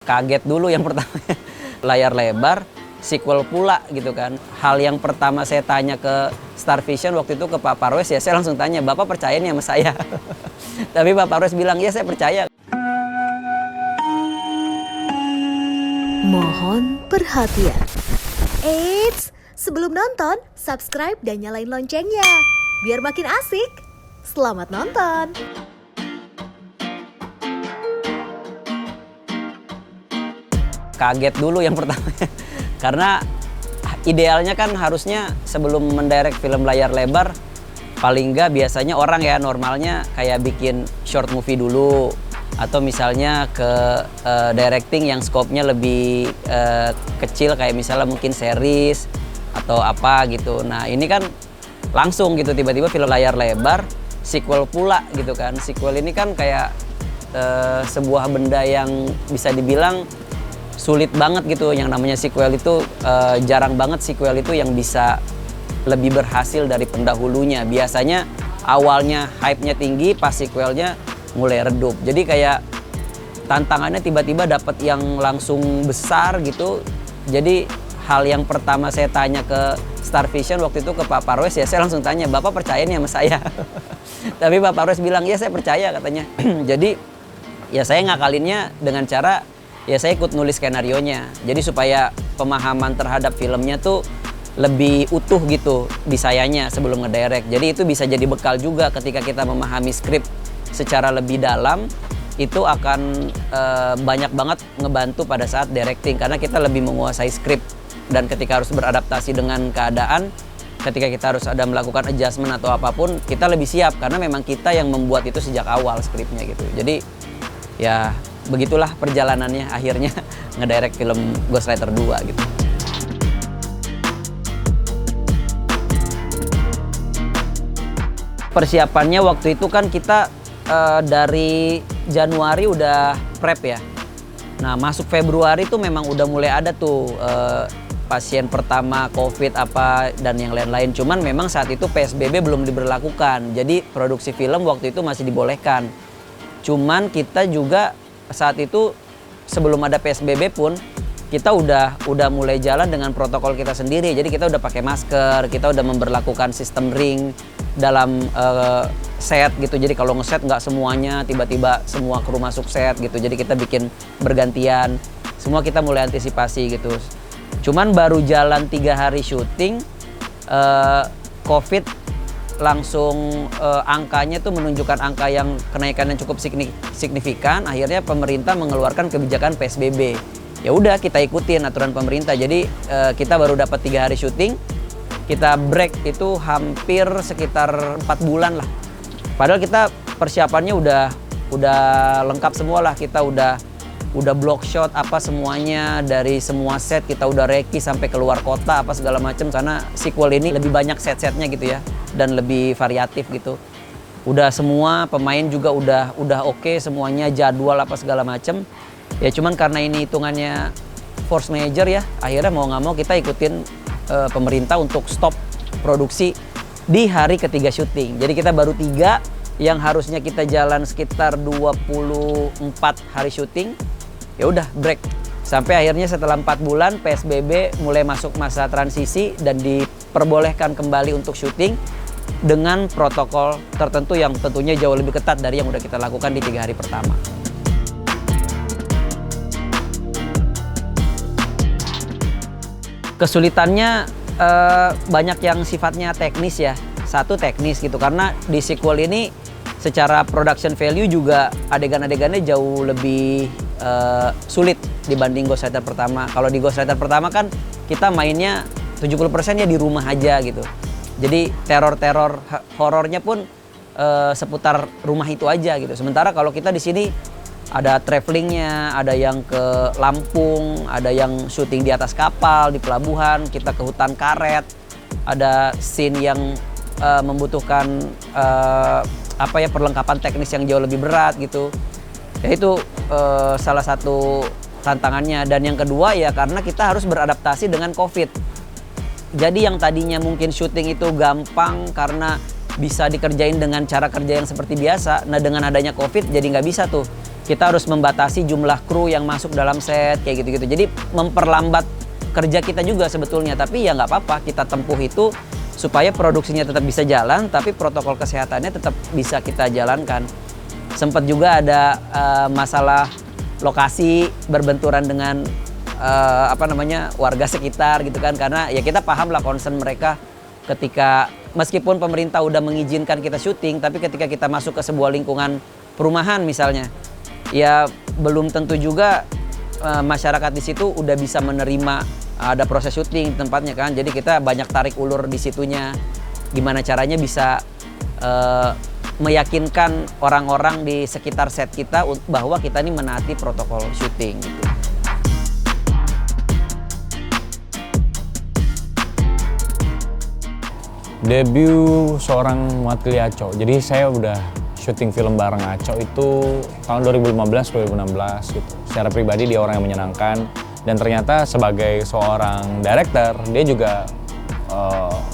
Kaget dulu yang pertama. Layar lebar, sequel pula gitu kan. Hal yang pertama saya tanya ke Star Vision waktu itu ke Pak Parwes, ya saya langsung tanya, Bapak percaya nih sama saya? Tapi Pak Parwes bilang, ya saya percaya. Mohon perhatian. Eits, sebelum nonton, subscribe dan nyalain loncengnya. Biar makin asik. Selamat nonton. Kaget dulu yang pertama. Karena idealnya kan harusnya sebelum mendirect film layar lebar, paling nggak biasanya orang ya normalnya kayak bikin short movie dulu. Atau misalnya ke directing yang skopnya lebih kecil, kayak misalnya mungkin series atau apa gitu. Nah ini kan langsung gitu tiba-tiba film layar lebar, sequel pula gitu kan. Sequel ini kan kayak sebuah benda yang bisa dibilang sulit banget gitu. Yang namanya sequel itu jarang banget sequel itu yang bisa lebih berhasil dari pendahulunya. Biasanya awalnya hype-nya tinggi, pas sequelnya mulai redup. Jadi kayak tantangannya tiba-tiba dapat yang langsung besar gitu. Jadi hal yang pertama saya tanya ke Star Vision waktu itu ke Pak Parwes, ya saya langsung tanya, Bapak percaya nih sama saya? Tapi Pak Parwes bilang, ya saya percaya katanya. Jadi ya saya ngakalinnya dengan cara ya saya ikut nulis skenarionya. Jadi supaya pemahaman terhadap filmnya tuh lebih utuh gitu di sayanya sebelum ngedirect. Jadi itu bisa jadi bekal juga ketika kita memahami skrip secara lebih dalam, itu akan banyak banget ngebantu pada saat directing karena kita lebih menguasai skrip. Dan ketika harus beradaptasi dengan keadaan, ketika kita harus ada melakukan adjustment atau apapun, kita lebih siap karena memang kita yang membuat itu sejak awal skripnya gitu. Jadi ya begitulah perjalanannya akhirnya ngedirect film Ghostwriter 2 gitu. Persiapannya waktu itu kan kita dari Januari udah prep ya. Nah masuk Februari tuh memang udah mulai ada tuh pasien pertama COVID apa dan yang lain-lain. Cuman memang saat itu PSBB belum diberlakukan. Jadi produksi film waktu itu masih dibolehkan. Cuman kita juga saat itu sebelum ada PSBB pun kita udah mulai jalan dengan protokol kita sendiri. Jadi kita udah pakai masker, kita udah memberlakukan sistem ring dalam set gitu. Jadi kalau ngeset nggak semuanya tiba-tiba semua kru masuk set gitu. Jadi kita bikin bergantian. Semua kita mulai antisipasi gitu. Cuman baru jalan 3 hari syuting, COVID langsung angkanya tuh menunjukkan angka yang kenaikan yang cukup signifikan. Akhirnya pemerintah mengeluarkan kebijakan PSBB. Ya udah kita ikutin aturan pemerintah. Jadi kita baru dapat 3 hari syuting, kita break itu hampir sekitar 4 bulan lah. Padahal kita persiapannya udah lengkap semua lah. Kita udah block shot apa semuanya, dari semua set kita udah reki sampai keluar kota apa segala macam, karena sequel ini lebih banyak set-setnya gitu ya dan lebih variatif gitu. Udah semua pemain juga udah oke semuanya, jadwal apa segala macam. Ya cuman karena ini hitungannya force major ya, akhirnya mau nggak mau kita ikutin pemerintah untuk stop produksi di hari ketiga syuting. Jadi kita baru 3 yang harusnya kita jalan sekitar 24 hari syuting, ya udah break. Sampai akhirnya setelah 4 bulan PSBB mulai masuk masa transisi dan diperbolehkan kembali untuk syuting dengan protokol tertentu yang tentunya jauh lebih ketat dari yang udah kita lakukan di 3 hari pertama. Kesulitannya banyak yang sifatnya teknis ya. Satu teknis gitu, karena di sequel ini secara production value juga adegan-adegannya jauh lebih sulit dibanding Ghostwriter pertama. Kalau di Ghostwriter pertama kan kita mainnya 70% ya di rumah aja gitu. Jadi teror-teror horornya pun seputar rumah itu aja gitu. Sementara kalau kita di sini ada travelingnya, ada yang ke Lampung, ada yang syuting di atas kapal, di pelabuhan, kita ke hutan karet, ada scene yang membutuhkan perlengkapan teknis yang jauh lebih berat gitu. Ya itu salah satu tantangannya. Dan yang kedua ya karena kita harus beradaptasi dengan COVID. Jadi yang tadinya mungkin syuting itu gampang karena bisa dikerjain dengan cara kerja yang seperti biasa. Nah dengan adanya COVID jadi nggak bisa tuh. kita harus membatasi jumlah kru yang masuk dalam set kayak gitu-gitu. Jadi memperlambat kerja kita juga sebetulnya, tapi ya nggak apa-apa, kita tempuh itu supaya produksinya tetap bisa jalan, tapi protokol kesehatannya tetap bisa kita jalankan. Sempat juga ada masalah lokasi berbenturan dengan warga sekitar gitu kan, karena ya kita paham lah concern mereka ketika meskipun pemerintah udah mengizinkan kita syuting, tapi ketika kita masuk ke sebuah lingkungan perumahan misalnya, ya belum tentu juga masyarakat di situ udah bisa menerima ada proses syuting tempatnya kan. Jadi kita banyak tarik ulur di situnya. Gimana caranya bisa meyakinkan orang-orang di sekitar set kita bahwa kita ini menaati protokol syuting gitu. Debut seorang mewakili Aco. Jadi saya udah syuting film bareng Aco itu tahun 2015-2016 gitu. Secara pribadi dia orang yang menyenangkan, dan ternyata sebagai seorang director dia juga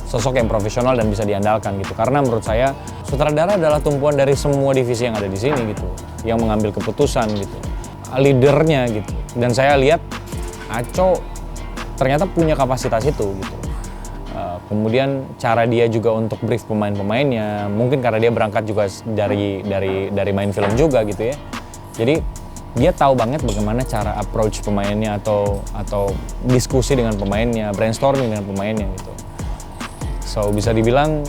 sosok yang profesional dan bisa diandalkan gitu. Karena menurut saya sutradara adalah tumpuan dari semua divisi yang ada di sini gitu, yang mengambil keputusan gitu, leadernya gitu. Dan saya lihat Aco ternyata punya kapasitas itu gitu. Kemudian cara dia juga untuk brief pemain-pemainnya, mungkin karena dia berangkat juga dari main film juga gitu ya. Jadi dia tahu banget bagaimana cara approach pemainnya atau diskusi dengan pemainnya, brainstorming dengan pemainnya gitu. So bisa dibilang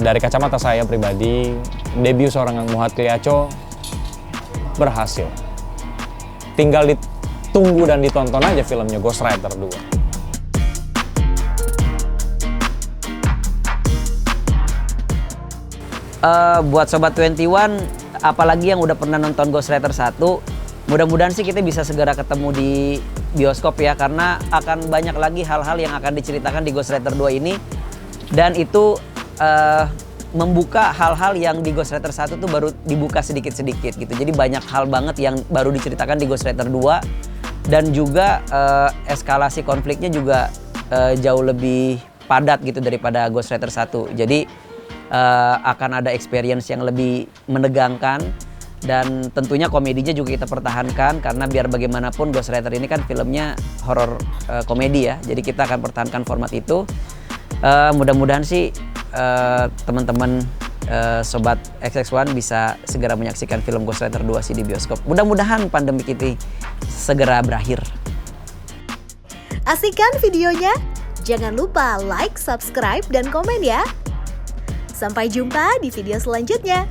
dari kacamata saya pribadi, debut seorang mewakili Aco berhasil. Tinggal ditunggu dan ditonton aja filmnya Ghostwriter 2. Buat Sobat 21, apalagi yang udah pernah nonton Ghostwriter 1, mudah-mudahan sih kita bisa segera ketemu di bioskop ya, karena akan banyak lagi hal-hal yang akan diceritakan di Ghostwriter 2 ini, dan itu membuka hal-hal yang di Ghostwriter 1 tuh baru dibuka sedikit-sedikit gitu. Jadi banyak hal banget yang baru diceritakan di Ghostwriter 2, dan juga eskalasi konfliknya juga jauh lebih padat gitu daripada Ghostwriter 1. Jadi akan ada experience yang lebih menegangkan, dan tentunya komedinya juga kita pertahankan, karena biar bagaimanapun Ghostwriter ini kan filmnya horor komedi ya, jadi kita akan pertahankan format itu. Mudah-mudahan sih teman-teman Sobat XX1 bisa segera menyaksikan film Ghostwriter 2 sih di bioskop. Mudah-mudahan pandemi ini segera berakhir. Asik kan videonya? Jangan lupa like, subscribe, dan komen ya. Sampai jumpa di video selanjutnya.